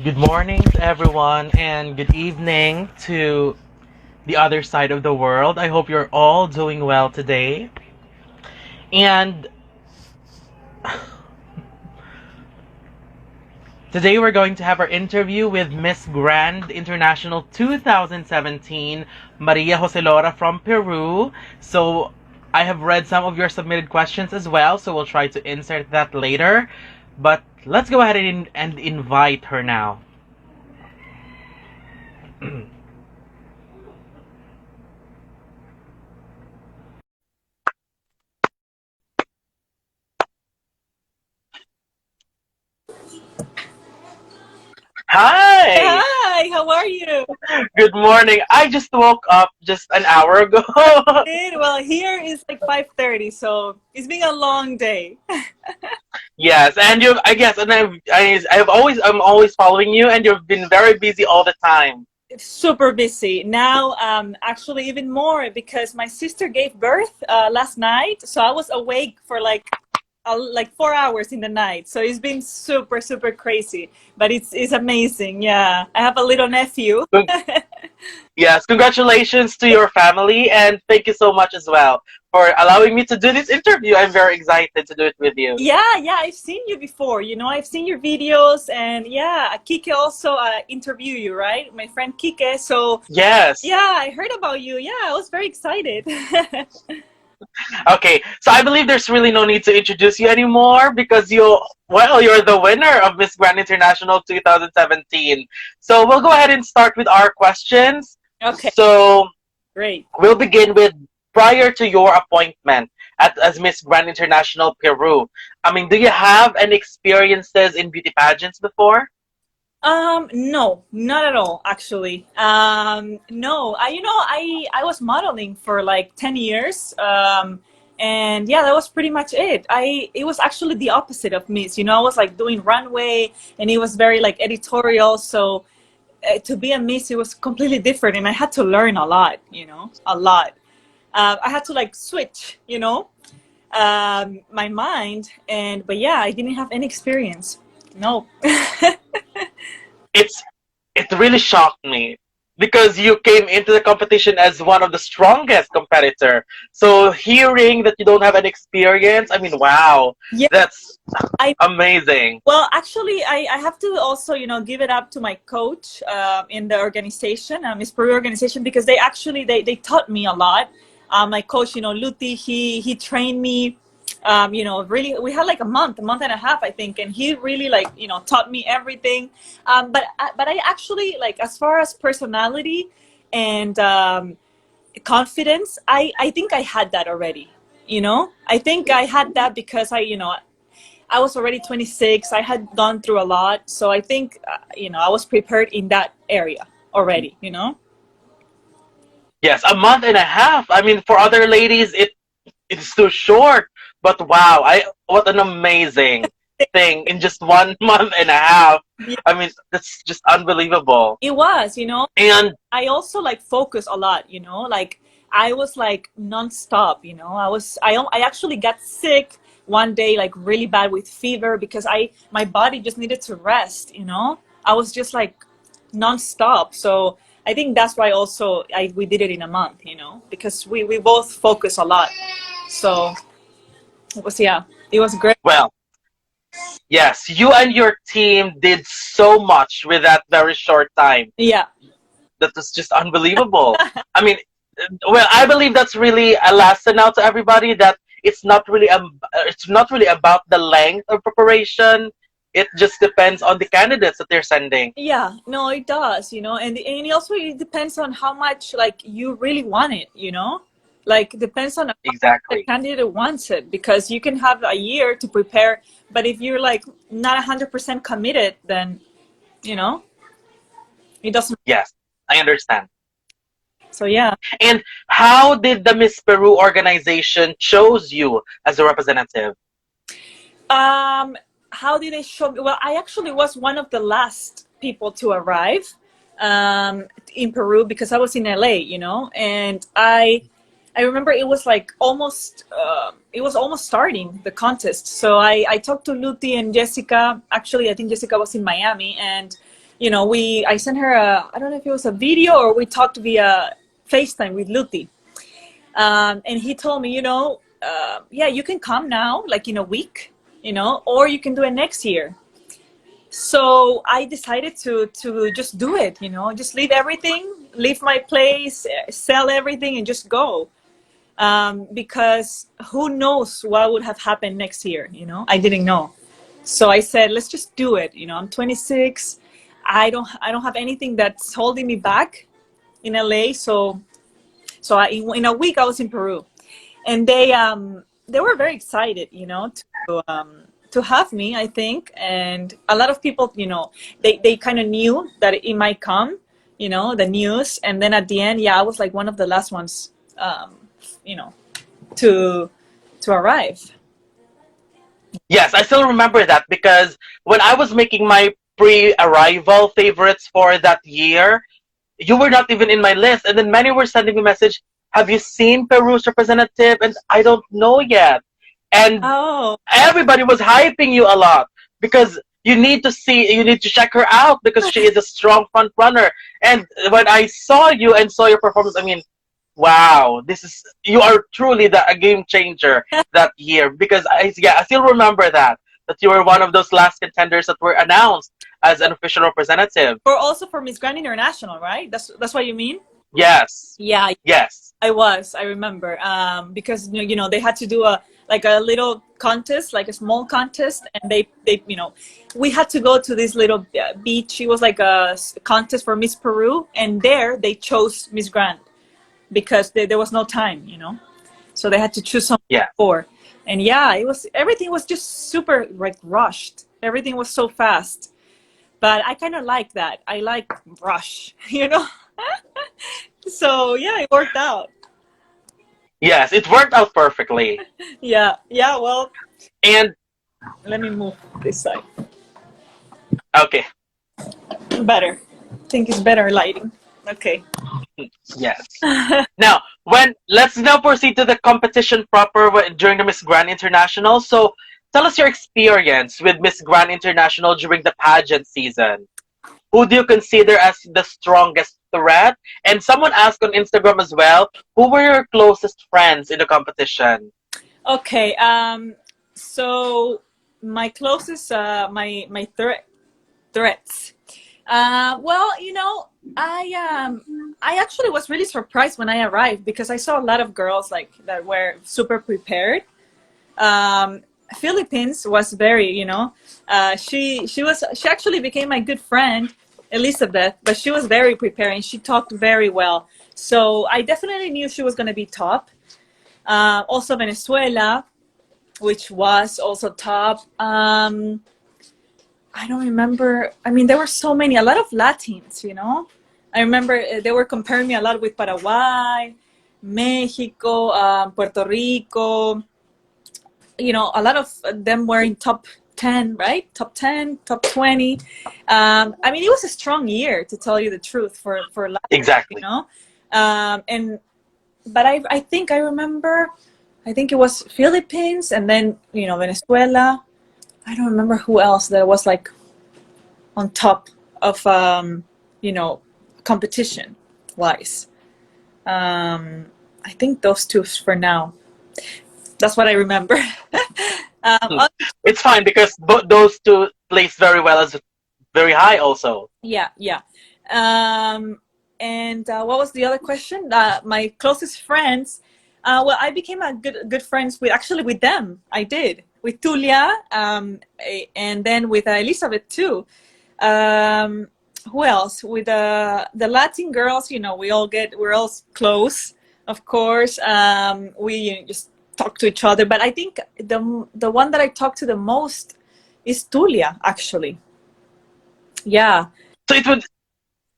Good morning to everyone, and good evening to the other side of the world. I hope you're all doing well today. And today we're going to have our interview with Miss Grand International 2017, Maria Jose Lora from Peru. So I have read some of your submitted questions as well, so we'll try to insert that later. But let's go ahead and invite her now. Hi! Hi, how are you? Good morning. I just woke up just an hour ago. Good. Well, here is like 5:30, so it's been a long day. Yes, and you I guess and I'm always following you, and you've been very busy all the time. It's super busy now. Actually, even more because my sister gave birth last night, so I was awake for like 4 hours in the night. So it's been super crazy, but it's amazing. Yeah, I have a little nephew. Con- Yes, congratulations to your family, and thank you so much as well for allowing me to do this interview. I'm very excited to do it with you. Yeah, I've seen you before. I've seen your videos, and yeah, Kike also interview you, right? My friend Kike. So Yes. yeah, I heard about you. Yeah, I was very excited. Okay, so I believe there's really no need to introduce you anymore because you're the winner of Miss Grand International 2017. So we'll go ahead and start with our questions. Okay, So great. we'll begin with prior to your appointment as Miss Grand International Peru. I mean, do you have any experiences in beauty pageants before? No, not at all, actually. No, I was modeling for like 10 years. And yeah, that was pretty much it. It was actually the opposite of Miss. I was like doing runway, and it was very like editorial. So to be a Miss, it was completely different, and I had to learn a lot. A lot. I had to like switch, my mind, but yeah, I didn't have any experience. No. It's it really shocked me because you came into the competition as one of the strongest competitor. So hearing that you don't have an experience, I mean, wow, Yeah, that's I amazing. well, actually, I have to also, give it up to my coach in the organization, Miss Peru organization, because they taught me a lot. My coach, Luti, he trained me. Really, we had like a month and a half, I think, and he really like, taught me everything. But I actually like, as far as personality and confidence, I think I had that already. I think I had that because I was already 26. I had gone through a lot. So I think, I was prepared in that area already. Yes, a month and a half. I mean, for other ladies, it's too short. But wow, I what an amazing thing in just 1 month and a half. Yeah, I mean, that's just unbelievable. it was, And I also like focus a lot, like I was like nonstop, I actually got sick one day, like really bad with fever because my body just needed to rest. I was just like nonstop. So I think that's why also we did it in a month, because we both focus a lot. So yeah, it was great. well, yes, you and your team did so much with that very short time. Yeah. That was just unbelievable. I mean, well, I believe that's really a lesson now to everybody that it's not really about the length of preparation. It just depends on the candidates that they're sending. Yeah, no, it does, and it also it depends on how much like you really want it. Like it depends on how much the Exactly. candidate wants it, because you can have a year to prepare, but if you're like not 100% committed, then you know it doesn't. Yes, I understand. So yeah. And how did the Miss Peru organization chose you as a representative? Um, how did they show me? Well, I actually was one of the last people to arrive in Peru because I was in LA, and I remember it was like almost starting the contest. So I talked to Luti and Jessica. Actually, I think Jessica was in Miami, and I sent her I don't know if it was a video or we talked via FaceTime with Luti. And he told me, yeah, you can come now, like in a week, or you can do it next year. So I decided to just do it, just leave everything, leave my place, sell everything, and just go. Because who knows what would have happened next year? I didn't know. So I said, let's just do it. I'm 26. I don't have anything that's holding me back in LA. So in a week I was in Peru, and they were very excited, to have me, I think. And a lot of people, they kind of knew that it might come, the news. And then at the end, yeah, I was like one of the last ones, to arrive. Yes, I still remember that because when I was making my pre-arrival favorites for that year, you were not even in my list. And then many were sending me a message, have you seen Peru's representative? And I don't know yet. And Oh, everybody was hyping you a lot because you need to check her out because she is a strong front runner. And when I saw you and saw your performance, I mean, wow, you are truly a game changer that year because I still remember that you were one of those last contenders that were announced as an official representative. or also for Miss Grand International, right? That's what you mean? Yes. Yeah, Yes. I remember, because they had to do a little contest, like a small contest, and they we had to go to this little beach. It was like a contest for Miss Peru, and there they chose Miss Grand because there was no time, so they had to choose someone Yeah. before. And yeah, everything was just super like rushed. Everything was so fast, but I kind of like that. I like rush, So yeah, it worked out. Yes, it worked out perfectly. Yeah, well, And let me move this side. okay, Better. I think it's better lighting. Okay. yes. Now, let's now proceed to the competition proper during the Miss Grand International. So, tell us your experience with Miss Grand International during the pageant season. Who do you consider as the strongest threat? And someone asked on Instagram as well, who were your closest friends in the competition? Okay. So my closest, my threats. Well, I actually was really surprised when I arrived because I saw a lot of girls like that were super prepared. Philippines was very, she actually became my good friend, Elizabeth, but she was very prepared and she talked very well. So I definitely knew she was going to be top. Also Venezuela, which was also top. I don't remember. I mean, there were so many, a lot of Latins, I remember they were comparing me a lot with Paraguay, Mexico, Puerto Rico. A lot of them were in top 10, right? Top 10, top 20. I mean, it was a strong year, to tell you the truth, for Latin, Exactly. But I think I remember, I think it was Philippines and then, Venezuela. I don't remember who else that was like on top of, competition wise. I think those two for now. That's what I remember. It's fine because those two placed very well as very high also. Yeah. And what was the other question? My closest friends. Well, I became a good friends with them. I did with Tulia, and then with Elizabeth too. Who else? With the Latin girls, we're all close, of course. We just talk to each other, but I think the one that I talk to the most is Tulia, actually. Yeah. So it was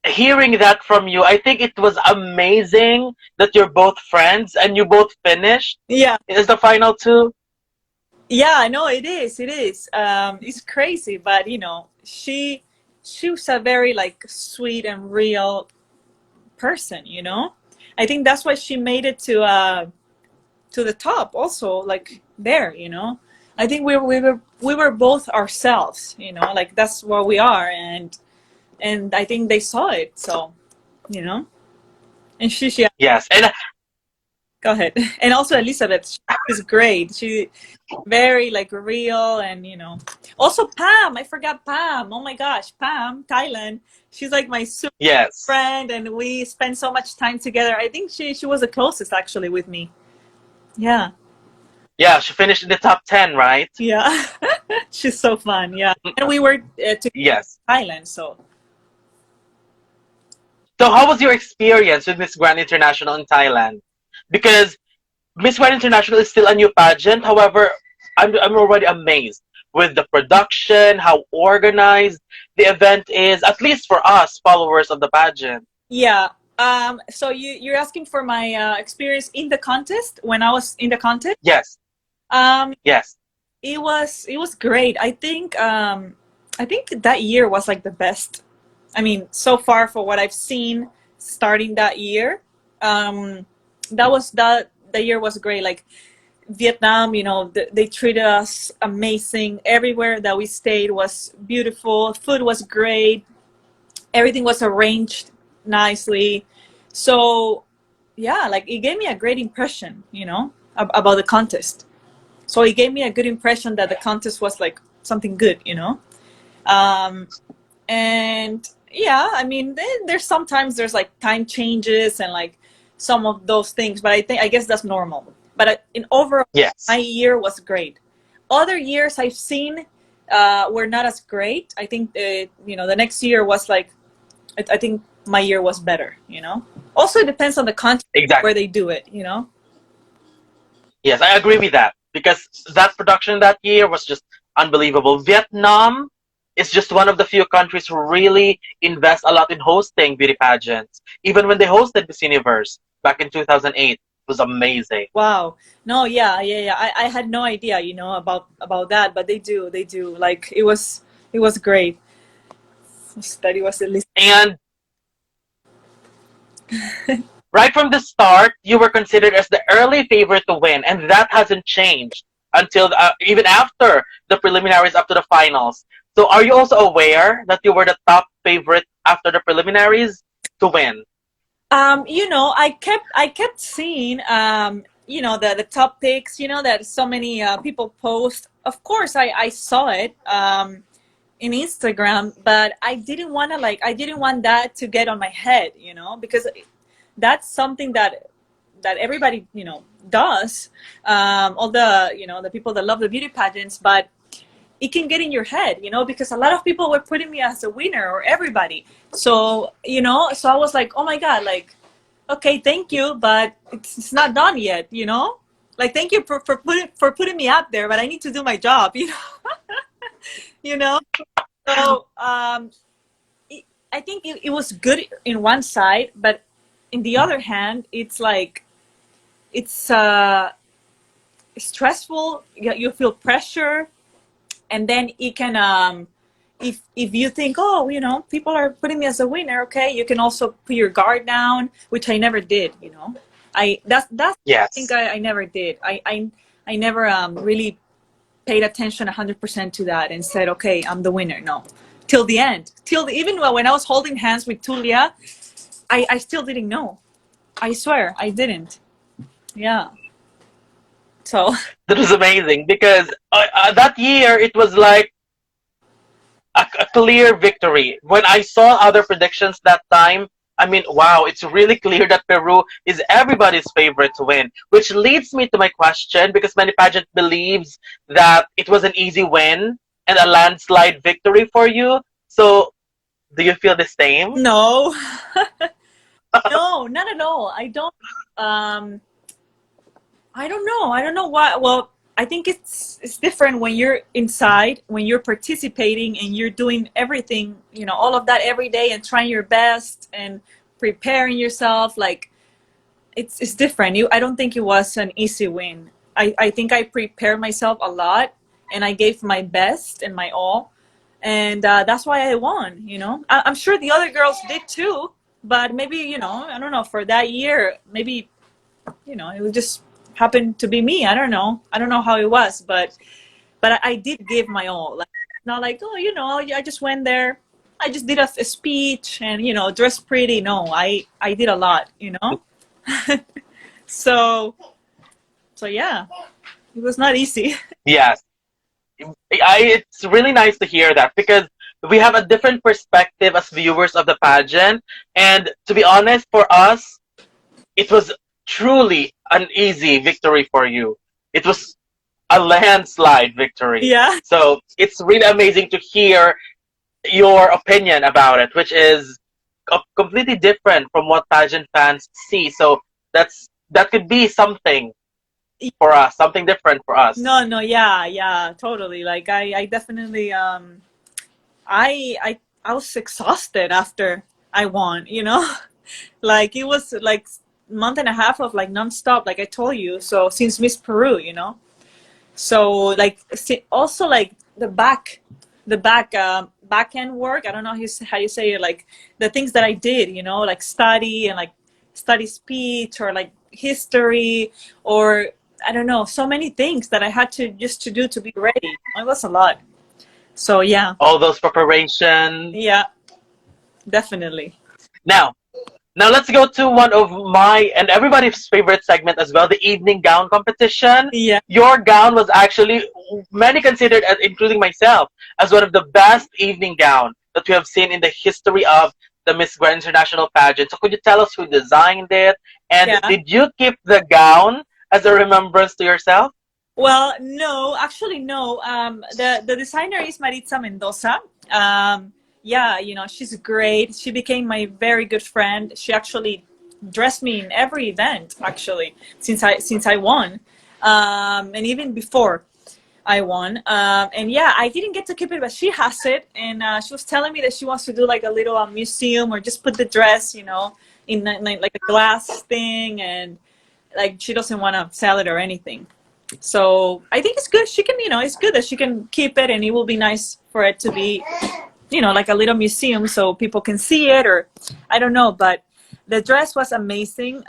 hearing that from you. I think it was amazing that you're both friends and you both finished. Yeah. Is the final two? Yeah, I know it is. It is. It's crazy, but she was a very like sweet and real person. I think that's why she made it to the top. Also, like there. I think we were both ourselves. Like that's what we are, and and I think they saw it. So, you know, and she Yes, and go ahead. And also Elizabeth, she's great. She very like real, and also Pam. I forgot Pam. Oh my gosh, Pam, Thailand. She's like my super yes, friend, and we spend so much time together. I think she was the closest actually with me. Yeah, yeah, she finished in the top 10, right? yeah. She's so fun. Yeah, and we were to Yes. Thailand, so. So, how was your experience with Miss Grand International in Thailand? Because Miss Grand International is still a new pageant. However, I'm already amazed with the production, how organized the event is, at least for us followers of the pageant. Yeah. So you're asking for my experience in the contest when I was in the contest. Yes, Um, yes, it was great. I think that year was like the best. I mean, so far for what I've seen starting that year, the year was great. Like Vietnam, they treated us amazing. Everywhere that we stayed was beautiful. Food was great. Everything was arranged nicely. So yeah, like it gave me a great impression, about the contest. So it gave me a good impression that the contest was like something good. Um, and yeah, I mean, there's sometimes there's like time changes and like some of those things, but I guess that's normal. But in overall, my yes. year was great. Other years I've seen were not as great. I think the next year was like, I think my year was better. Also, it depends on the country where Exactly. they do it. Yes, I agree with that because that production that year was just unbelievable. Vietnam is just one of the few countries who really invest a lot in hosting beauty pageants. Even when they hosted Miss Universe back in 2008, it was amazing. Wow. No, yeah. I had no idea, about that, but they do. Like it was great. That it was at least. And right from the start, you were considered as the early favorite to win, and that hasn't changed until even after the preliminaries up to the finals. So, are you also aware that you were the top favorite after the preliminaries to win? I kept seeing the top picks, that so many people post. Of course I saw it in Instagram, but I didn't want that to get on my head, because that's something that everybody does. All the people that love the beauty pageants, but it can get in your head, because a lot of people were putting me as a winner, or everybody. So I was like, oh my god, like, okay, thank you, but it's not done yet. Like, thank you for putting me out there, but I need to do my job. you know so I think it was good in one side, but in the other hand, it's like it's stressful. You feel pressure, and then it can if you think, oh, people are putting me as a winner, okay, you can also put your guard down, which I never did. That's I think Yes. I never did. I never really paid attention 100% to that and said, okay, I'm the winner. No, till the end, even when I was holding hands with Tulia, I still didn't know. I swear I didn't. Yeah. So That was amazing because that year it was like a clear victory. When I saw other predictions that time, I mean, wow, it's really clear that Peru is everybody's favorite to win. Which leads me to my question because many pageant believes that it was an easy win and a landslide victory for you. So, do you feel the same? no. No, not at all. I don't know. I don't know why. Well, I think it's different when you're inside, when you're participating and you're doing everything, all of that every day, and trying your best and preparing yourself. Like, it's different. I don't think it was an easy win. I think I prepared myself a lot, and I gave my best and my all, and that's why I won. I'm sure the other girls did too, but maybe, I don't know, for that year, maybe, it would just happen to be me. I don't know how it was, but I did give my all. Like, not like, oh, I just went there. I just did a speech and, you know, dress pretty. No, I did a lot, you know. So yeah, it was not easy. Yes. It's really nice to hear that because we have a different perspective as viewers of the pageant. And to be honest, for us, it was truly an easy victory for you. It was a landslide victory. Yeah. So it's really amazing to hear your opinion about it, which is completely different from what pageant fans see. So that could be something for us, something different for us. No, yeah, totally. Like I definitely I was exhausted after I won, you know? Like it was like month and a half of like nonstop, like I told you. So since Miss Peru, you know? So like also like the back end work, I don't know how you say it, like the things that I did, you know, like study and like study speech or like history or I don't know, so many things that I had to do to be ready. It was a lot. So yeah. All those preparations. Yeah, definitely. Now, let's go to one of my and everybody's favorite segment as well, the evening gown competition. Yeah. Your gown was actually many considered, as including myself, as one of the best evening gown that we have seen in the history of the Miss Grand International pageant. So could you tell us who designed it? And Yeah. did you keep the gown as a remembrance to yourself? Well, no, actually, no. The designer is Maritza Mendoza. Yeah, you know, she's great. She became my very good friend. She actually dressed me in every event, actually, since I won, and even before I won. And yeah, I didn't get to keep it, but she has it, and she was telling me that she wants to do like a little museum or just put the dress, you know, in like a glass thing, and like she doesn't want to sell it or anything. So I think it's good. She can, you know, it's good that she can keep it, and it will be nice for it to be, you know, like a little museum so people can see it, or I don't know. But the dress was amazing.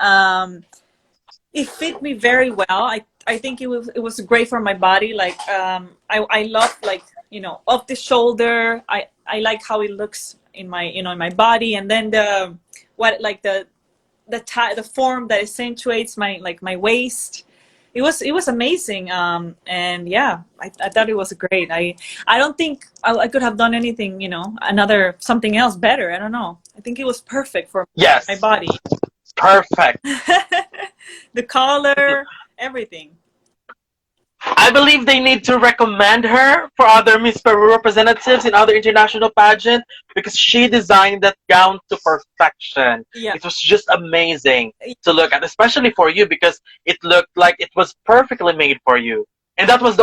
It fit me very well. I think it was great for my body. Like I love, like, you know, off the shoulder. I like how it looks in my, you know, in my body, and then the form that accentuates my, like, my waist. It was amazing. And yeah, I thought it was great. I don't think I could have done anything, you know, something else better. I don't know. I think it was perfect for Yes. my body. Perfect. The color, everything. I believe they need to recommend her for other Miss Peru representatives in other international pageants because she designed that gown to perfection. Yeah. It was just amazing to look at, especially for you because it looked like it was perfectly made for you. And that was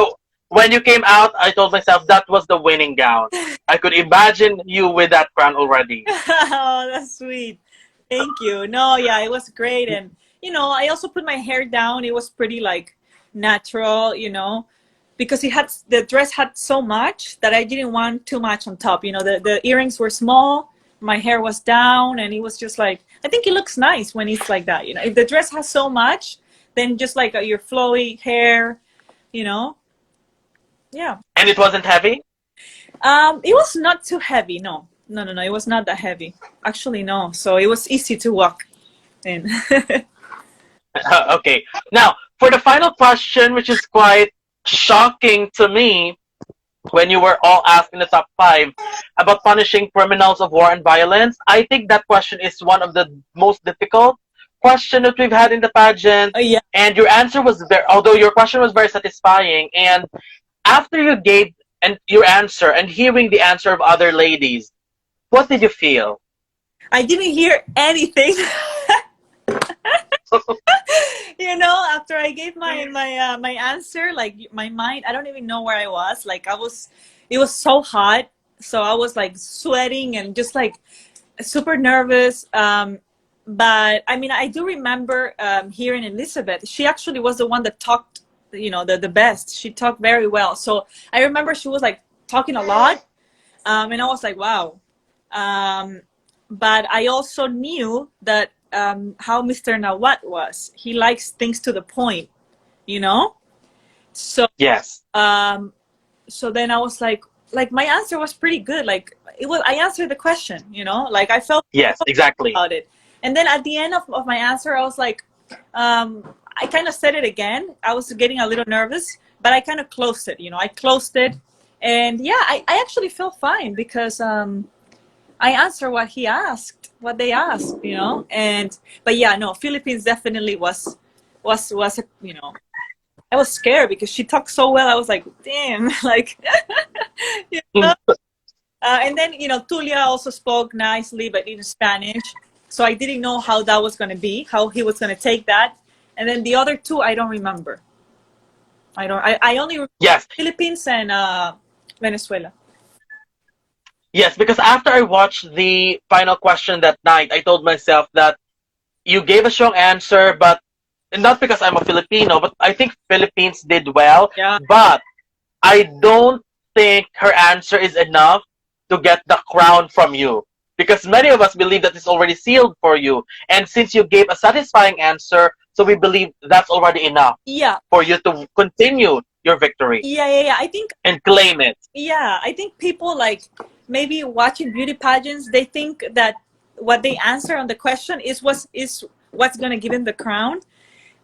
when you came out, I told myself that was the winning gown. I could imagine you with that crown already. Oh, that's sweet. Thank you. No, yeah, it was great. And, you know, I also put my hair down. It was pretty, like, natural, you know, because the dress had so much that I didn't want too much on top. You know, the earrings were small, my hair was down, and it was just like, I think it looks nice when it's like that. You know, if the dress has so much, then just like your flowy hair, you know. Yeah. And it wasn't heavy? It was not too heavy. No, it was not that heavy. Actually, no. So it was easy to walk in. Okay. Now, for the final question, which is quite shocking to me, when you were all asked in the top 5 about punishing criminals of war and violence, I think that question is one of the most difficult question that we've had in the pageant. Oh, yeah. And your answer was although your question was very satisfying, and after you gave your answer and hearing the answer of other ladies, what did you feel? I didn't hear anything. You know, after I gave my answer, like my mind, I don't even know where I was. Like it was so hot, so I was like sweating and just like super nervous. But I mean, I do remember hearing Elizabeth. She actually was the one that talked, you know, the best. She talked very well. So I remember she was like talking a lot, and I was like, wow. But I also knew that how Mr. Nawat was. He likes things to the point, you know? So yes. So then I was like, like my answer was pretty good. Like it was, I answered the question, you know, like I felt Yes, exactly. about it. And then at the end of my answer, I was like, I kind of said it again. I was getting a little nervous, but I kind of closed it, you know, I closed it. And yeah, I actually felt fine because I answered what he asked, what they asked, you know. And but yeah, no, Philippines definitely was you know, I was scared because she talked so well. I was like, damn, like, you know? And then, you know, Tulia also spoke nicely, but in Spanish. So I didn't know how that was going to be, how he was going to take that. And then the other two, I don't remember. I only remember Yes, Philippines and Venezuela. yes, because after I watched the final question that night, I told myself that you gave a strong answer, but not because I'm a Filipino, but I think Philippines did well. Yeah. But I don't think her answer is enough to get the crown from you. Because many of us believe that it's already sealed for you. And since you gave a satisfying answer, so we believe that's already enough Yeah. for you to continue your victory Yeah. I think, and claim it. yeah, I think people like maybe watching beauty pageants, they think that what they answer on the question is what's going to give them the crown.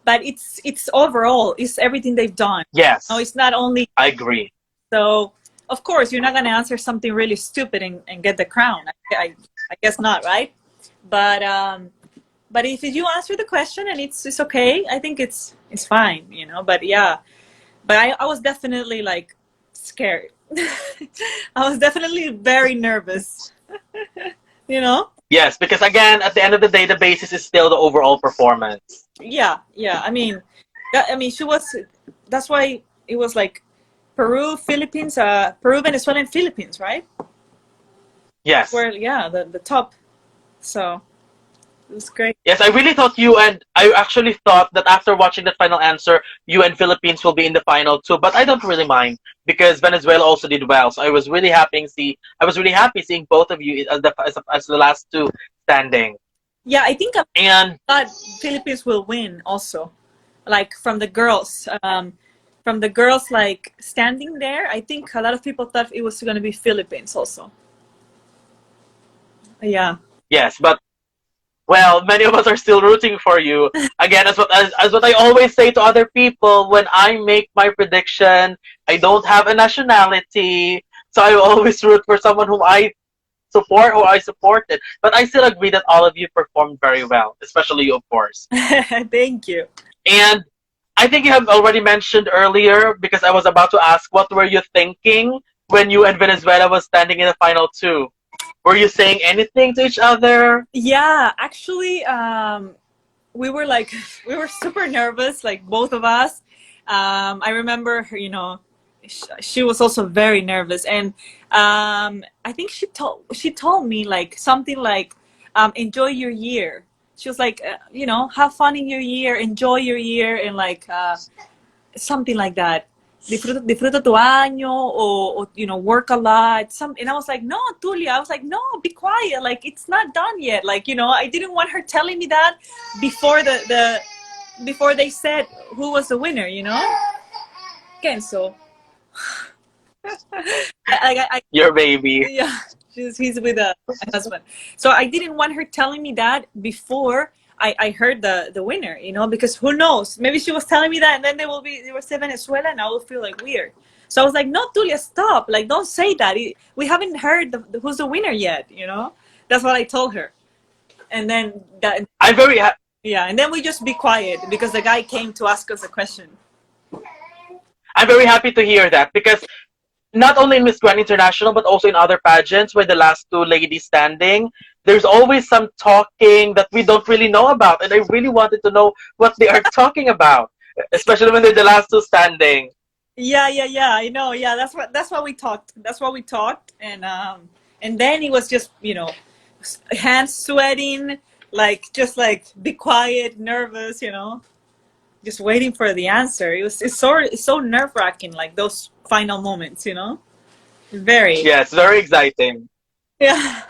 But it's overall, it's everything they've done. Yes, No, it's not only. I agree. So of course you're not going to answer something really stupid and get the crown. I guess not, right? But if you answer the question and it's okay, I think it's fine, you know. But yeah, but I was definitely like scared. I was definitely very nervous. You know. Yes, because again, at the end of the day, the basis is still the overall performance. Yeah. I mean, she was. That's why it was like Peru, Philippines, Peru, Venezuela, and Philippines, right? Yes. Where yeah, the top. So it was great. Yes, I really thought you and I actually thought that after watching that final answer, you and Philippines will be in the final too. But I don't really mind because Venezuela also did well. So I was really happy seeing both of you as the last two standing. Yeah, I think And thought Philippines will win also. Like from the girls, like standing there, I think a lot of people thought it was going to be Philippines also. Yeah. yes, but well, many of us are still rooting for you. Again, as what I always say to other people, when I make my prediction, I don't have a nationality, so I always root for someone whom I support or I supported. But I still agree that all of you performed very well, especially you, of course. Thank you. And I think you have already mentioned earlier, because I was about to ask, what were you thinking when you and Venezuela was standing in the final two? Were you saying anything to each other? Yeah, actually, we were like, we were super nervous, like both of us. I remember her, you know, she was also very nervous, and I think she told me like something like, enjoy your year. She was like, you know, have fun in your year, enjoy your year, and like something like that. Disfruta tu año, or you know, work a lot. And I was like, no, Tulia. I was like, no, be quiet. Like it's not done yet. Like, you know, I didn't want her telling me that before before they said who was the winner. You know, again, so Your baby. yeah, he's with my husband. So I didn't want her telling me that before I heard the winner, you know, because who knows? Maybe she was telling me that, and then they will say Venezuela, and I will feel like weird. So I was like, no, Tulia, stop! Like, don't say that. We haven't heard who's the winner yet, you know. That's what I told her, and then that. I'm very Yeah, and then we just be quiet because the guy came to ask us a question. I'm very happy to hear that, because not only in Miss Grand International but also in other pageants where the last two ladies standing, there's always some talking that we don't really know about, and I really wanted to know what they are talking about, especially when they're the last two standing. Yeah, I know. Yeah, that's what we talked. That's what we talked, and then it was just, you know, hands sweating, like just like be quiet, nervous, you know, just waiting for the answer. It's so nerve wracking, like those final moments, you know, very. Yes, very exciting. Yeah.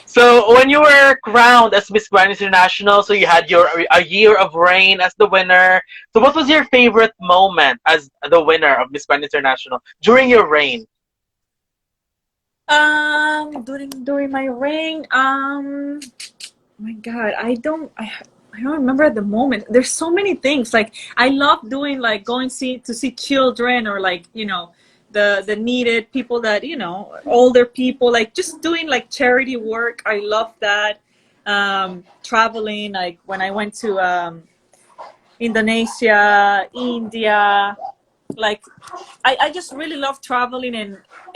So when you were crowned as Miss Grand International, so you had a year of reign as the winner. So what was your favorite moment as the winner of Miss Grand International during your reign? During my reign, my God, I don't remember at the moment. There's so many things. Like I love doing like going to see children or like the needed people that older people, like just doing like charity work. I love that. Traveling, like when I went to Indonesia, India, like I just really love traveling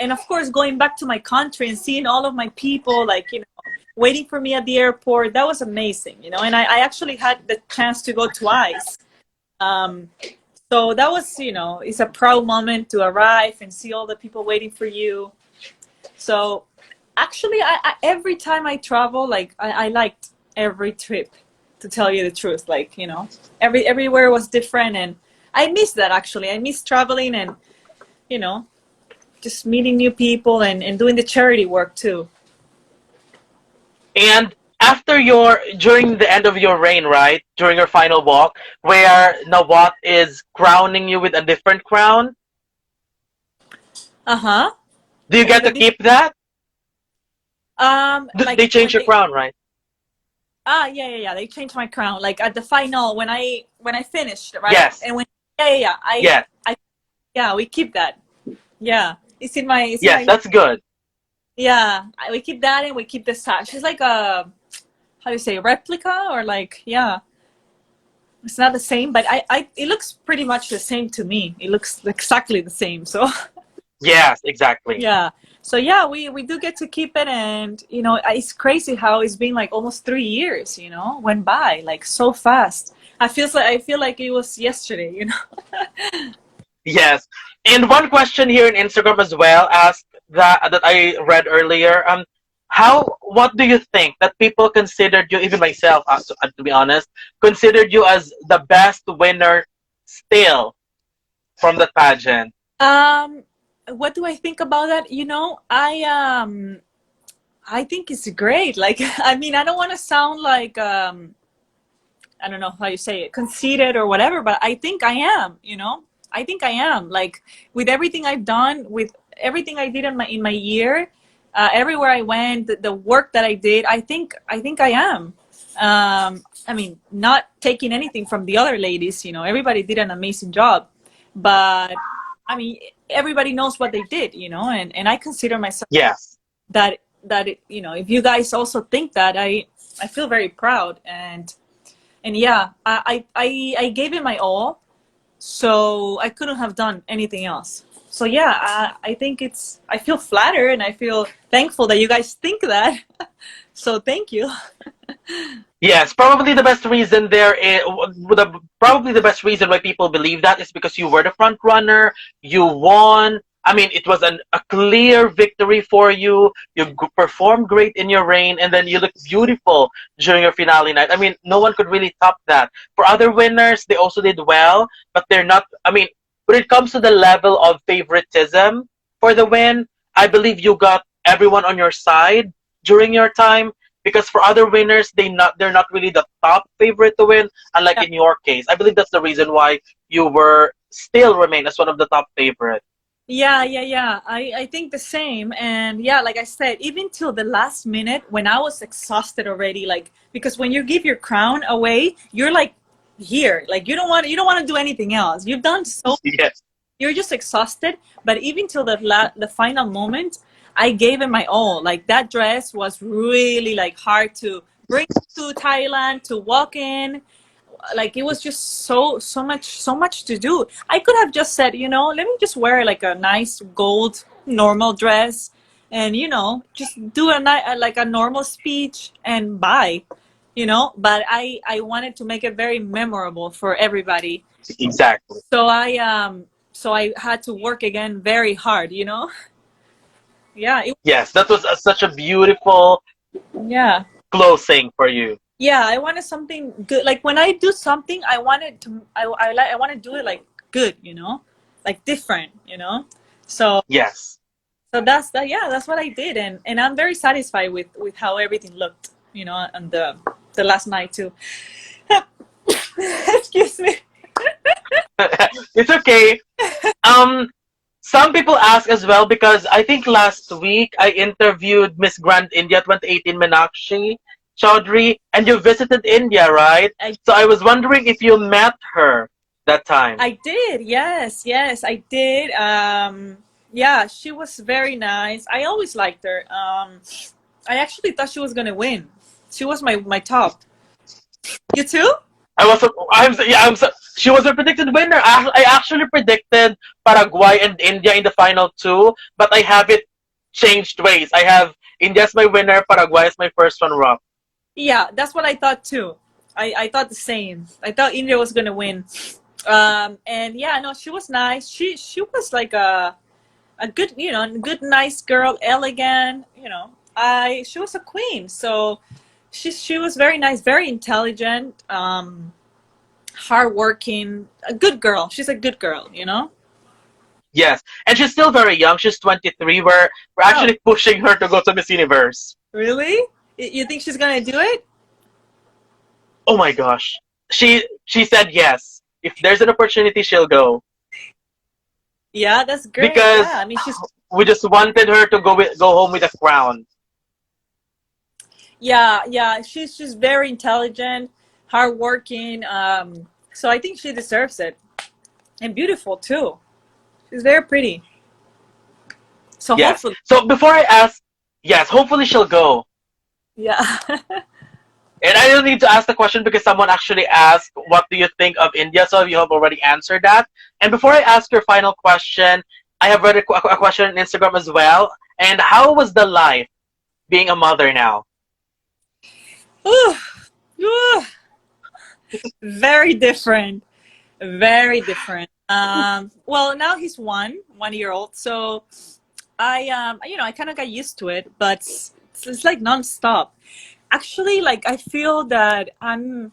and of course going back to my country and seeing all of my people like waiting for me at the airport. That was amazing, and I actually had the chance to go twice. um, so that was, it's a proud moment to arrive and see all the people waiting for you. So actually I every time I travel, like I liked every trip, to tell you the truth. Like everywhere was different, and I miss that. Actually I miss traveling and you know just meeting new people and doing the charity work too. And during the end of your reign, right? During your final walk, where Nawat is crowning you with a different crown, Uh-huh. do you With get a to keep that? like They change when your they crown, right? yeah, they changed my crown like at the final when I finished, right? Yes. And when yeah Yes. I yeah, we keep that. Yeah, it's in Yes, my that's good. yeah, we keep that, and we keep the sash. It's like a, how do you say, replica, or like, yeah, it's not the same, but it looks pretty much the same to me. It looks exactly the same. So Yes, exactly. yeah, so yeah, we do get to keep it, and it's crazy how it's been like almost 3 years. Went by like so fast. I feel like it was yesterday. Yes. And one question here in Instagram as well asked that I read earlier. What do you think that people considered you, even myself, to be honest, considered you as the best winner still from the pageant? Um, what do I think about that? I think it's great. Like, I mean, I don't want to sound like I don't know how you say it, conceited or whatever, but I think I am. I think I am. Like with everything I've done, with everything I did in my year, everywhere I went, the work that I did, I think I am. I mean, not taking anything from the other ladies. Everybody did an amazing job, but I mean, everybody knows what they did. And I consider myself Yes. that if you guys also think that, I feel very proud, and yeah, I gave it my all, so I couldn't have done anything else. So yeah, I feel flattered, and I feel thankful that you guys think that. So thank you. Yes, probably the best reason there is probably the best reason why people believe that is because you were the front runner, you won. I mean, it was a clear victory for you. You performed great in your reign, and then you looked beautiful during your finale night. I mean, no one could really top that. For other winners, they also did well, but they're not. I mean, when it comes to the level of favoritism for the win, I believe you got everyone on your side during your time, because for other winners they're not really the top favorite to win, unlike Yeah, in your case. I believe that's the reason why you were still remain as one of the top favorite. yeah. I think the same. And yeah, like I said, even till the last minute when I was exhausted already, like because when you give your crown away, you're like here, like you don't want to do anything else. You've done so, Yes. you're just exhausted. But even till the final moment, I gave it my all. Like that dress was really like hard to bring to Thailand, to walk in. Like it was just so much to do. I could have just said, let me just wear like a nice gold normal dress, and just do like a normal speech and bye. But I wanted to make it very memorable for everybody. Exactly. So I had to work again very hard. Yeah, Yes, that was such a beautiful yeah. closing for you. Yeah, I wanted something good. Like when I do something, I wanted to. I want to do it like good, like different. So Yes. so that's that. Yeah, that's what I did, and I'm very satisfied with how everything looked. On the last night too. Excuse me. It's okay. um Some people ask as well because I think last week I interviewed Miss Grand India 2018 Meenakshi Chaudhary, and you visited India, right? I So I was wondering if you met her that time. I did. Yes, yes, I did. Yeah, she was very nice. I always liked her. I actually thought she was gonna win. She was my top. You too? She was a predicted winner. I actually predicted Paraguay and India in the final two, but I have it changed ways. I have India as my winner, Paraguay as my first runner-up. Yeah, that's what I thought too. I thought the same. I thought India was gonna win. And yeah, no, she was nice. She was like a good, good nice girl, elegant. She was a queen. So she was very nice, very intelligent, hardworking, a good girl. She's a good girl. Yes, and she's still very young. She's 23. We're Oh, actually pushing her to go to Miss Universe. really? You think she's gonna do it? Oh my gosh. She said yes. If there's an opportunity, she'll go Yeah, that's great. because Yeah, I mean she's we just wanted her to go home with a crown. yeah, she's very intelligent, hardworking. So I think she deserves it, and beautiful too. She's very pretty. So Yes. hopefully, So before I ask, yes, hopefully she'll go. yeah. And I don't need to ask the question because someone actually asked, what do you think of India? So you have already answered that. And before I ask your final question, I have read a question on Instagram as well. And how was the life being a mother now? Ooh, ooh, very different. Very different. Well, now he's 1 year old, so I kind of got used to it, but it's like nonstop. Actually, like I feel that I'm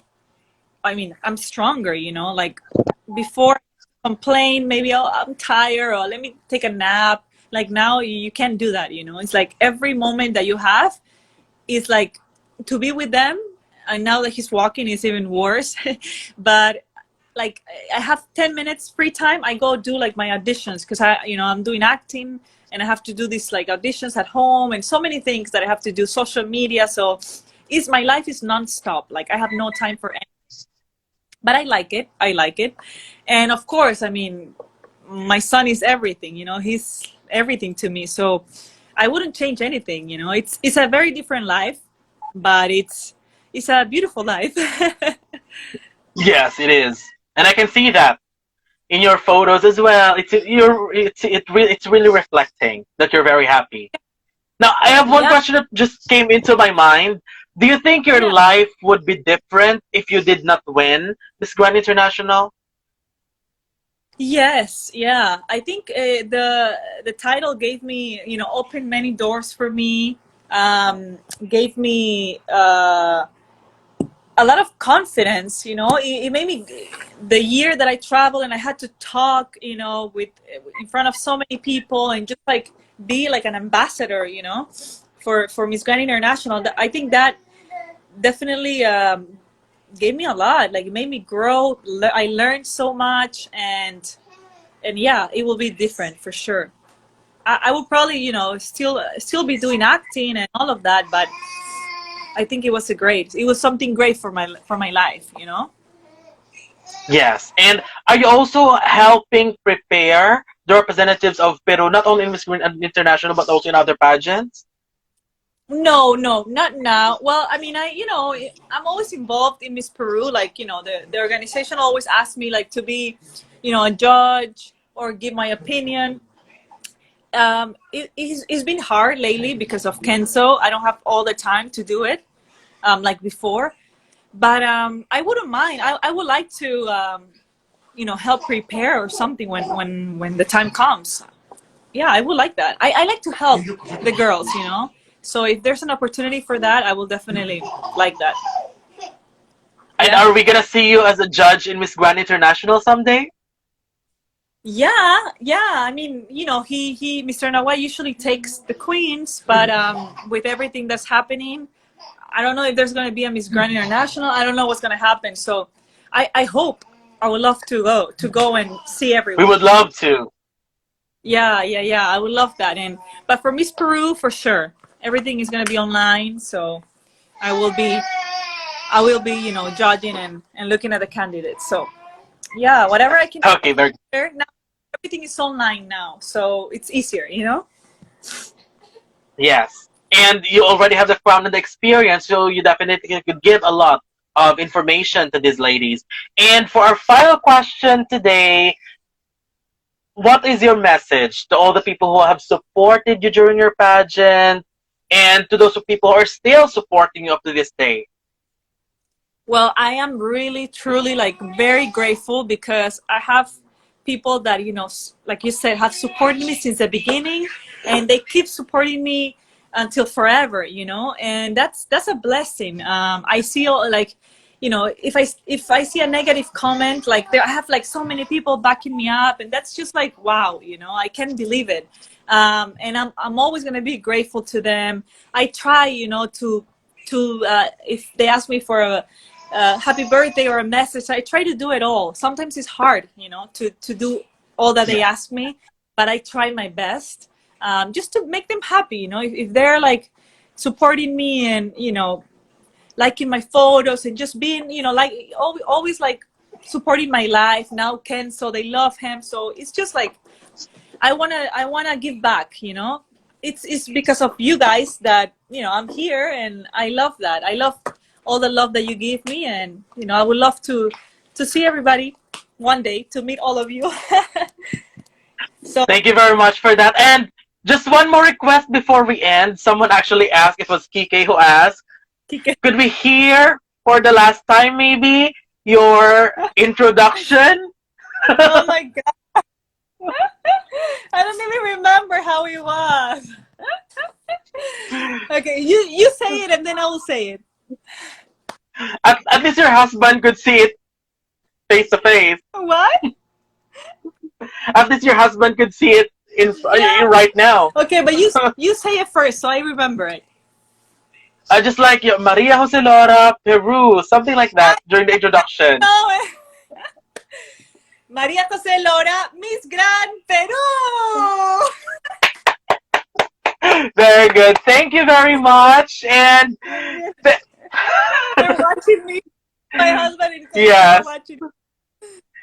stronger, like before I complain, maybe oh, I'm tired or let me take a nap. Like now you can't do that. It's like every moment that you have is like to be with them. And now that he's walking is even worse. But like I have 10 minutes free time, I go do like my auditions because I'm doing acting and I have to do these like auditions at home and so many things that I have to do, social media. So my life is nonstop. Like I have no time for anything. But I like it. And of course, I mean, my son is everything. He's everything to me. So I wouldn't change anything. It's a very different life, but it's a beautiful life. Yes, it is. And I can see that in your photos as well. It's really reflecting that you're very happy. Now, I have one Yeah, question that just came into my mind. Do you think your yeah. life would be different if you did not win Miss Grand International? Yes, yeah. I think the title gave me, opened many doors for me. Gave me a lot of confidence. It made me the year that I traveled and I had to talk, with in front of so many people and just like be like an ambassador, for Miss Grand International. I think that definitely gave me a lot. Like it made me grow. I learned so much, and yeah, it will be different for sure. I will probably, still be doing acting and all of that, but I think it was something great for my life. Yes. And are you also helping prepare the representatives of Peru, not only in Miss Grand International, but also in other pageants? No, no, not now. Well, I mean, I'm always involved in Miss Peru. Like, the organization always asks me like to be, a judge or give my opinion. It's been hard lately because of Kenzo. I don't have all the time to do it, like before. But I wouldn't mind. I would like to, help prepare or something when the time comes. Yeah, I would like that. I like to help the girls. So if there's an opportunity for that, I will definitely like that. And Yeah. are we gonna see you as a judge in Miss Grand International someday? Yeah, yeah. I mean, Mr. Nawai usually takes the queens, but with everything that's happening, I don't know if there's going to be a Miss Grand International. I don't know what's going to happen. So I hope I would love to go and see We everyone. would love to. Yeah. I would love that. And but for Miss Peru, for sure, everything is gonna be online. So I will be, judging and looking at the candidates. So yeah, whatever I can do Okay, very there now. Everything is online now, so it's easier. yes. And you already have the crown and the experience, so you definitely could give a lot of information to these ladies. And for our final question today, what is your message to all the people who have supported you during your pageant and to those people who are still supporting you up to this day? Well, I am really, truly like very grateful because I have people that, like you said, have supported me since the beginning, and they keep supporting me until forever. And that's a blessing. I see like, if I see a negative comment, like I have like so many people backing me up, and that's just like wow, I can't believe it. And I'm always gonna be grateful to them. I try, to if they ask me for a happy birthday or a message, I try to do it all. Sometimes it's hard, to do all that they Yeah. ask me, but I try my best, just to make them happy. If they're like supporting me and liking my photos and just being, like always like supporting my life. Now Ken, so they love him, so it's just like I wanna give back. It's because of you guys that I'm here, and I love that. I love all the love that you give me, and I would love to see everybody one day, to meet all of you. So Thank you very much for that. And just one more request before we end. Someone actually asked, it was Kike who asked, Kike. could we hear for the last time maybe your introduction? Oh my god, I don't even remember how it was. Okay, you say it and then I will say it. At least your husband could see it face to face. What? At least your husband could see it Yeah. right now. Okay, but you say it first so I remember it. Just like Maria Jose Lora, Peru, something like that during the introduction. No, María José Lora, Miss Gran Peru. Very good. Thank you very much. And th- They're watching me. My husband and Kate are yes, watching.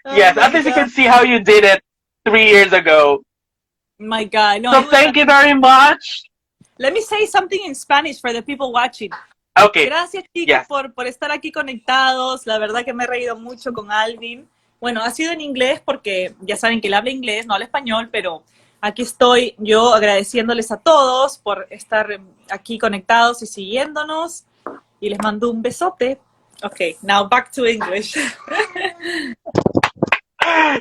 Oh yes. At my least you god. can see how you did it 3 years ago. My god. No, So it was. thank you very much. Let me say something in Spanish for the people watching. Okay. Gracias, chicos, Yes. por estar aquí conectados. La verdad que me he reído mucho con Alvin. Bueno, ha sido en inglés porque ya saben que él habla inglés, no habla español, pero aquí estoy yo agradeciéndoles a todos por estar aquí conectados y siguiéndonos. Y les mando un besote. Okay, now back to English.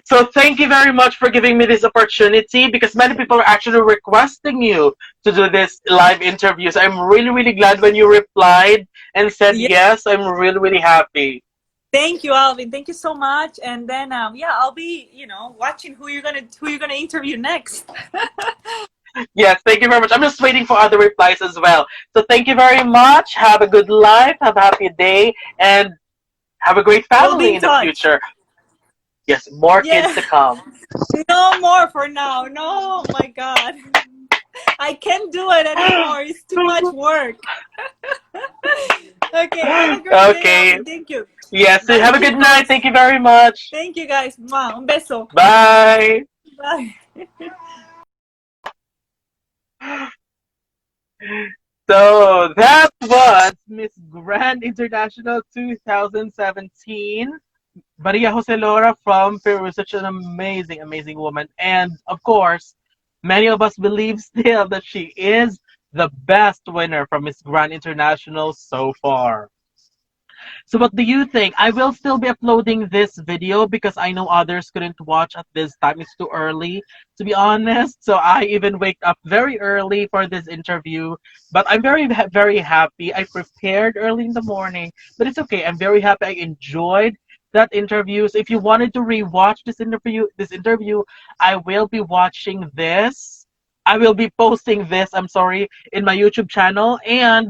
So thank you very much for giving me this opportunity because many people are actually requesting you to do this live interviews. I'm really, really glad when you replied and said Yeah. yes. I'm really, really happy. Thank you, Alvin. Thank you so much. And then, yeah, I'll be, watching who you're gonna interview next. Yes, thank you very much. I'm just waiting for other replies as well. So thank you very much. Have a good life. Have a happy day, and have a great We'll be family in in the touch. future. Yes, more Yeah. kids to come. No more for now. No, my God. I can't do it anymore. It's too much work. Okay, have a great day, Okay. Alvin. Thank you. Yes, Bye, have a good chicos. night. Thank you very much. Thank you, guys. Mwah. Un beso. Bye. Bye. So that was Miss Grand International 2017. Maria Jose Lora from Peru, such an amazing, amazing woman. And of course, many of us believe still that she is the best winner from Miss Grand International so far. So what do you think? I will still be uploading this video because I know others couldn't watch at this time. It's too early, to be honest. So I even waked up very early for this interview. But I'm very, very happy. I prepared early in the morning, but it's okay. I'm very happy. I enjoyed that interview. So if you wanted to rewatch this interview, I will be watching this. I will be posting this, I'm sorry, in my YouTube channel. And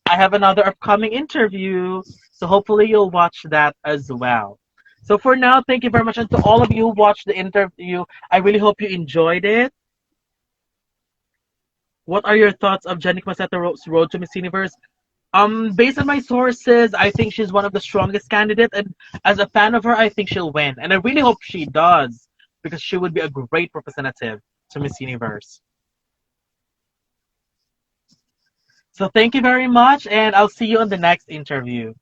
I have another upcoming interview. So hopefully you'll watch that as well. So for now, thank you very much. And to all of you who watched the interview, I really hope you enjoyed it. What are your thoughts of Janik Maseto's road to Miss Universe? Based on my sources, I think she's one of the strongest candidates, and as a fan of her, I think she'll win. And I really hope she does, because she would be a great representative to Miss Universe. So thank you very much, and I'll see you on the next interview.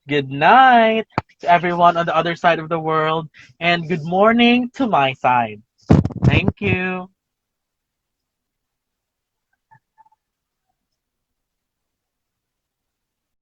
Good night to everyone on the other side of the world, and good morning to my side. Thank you.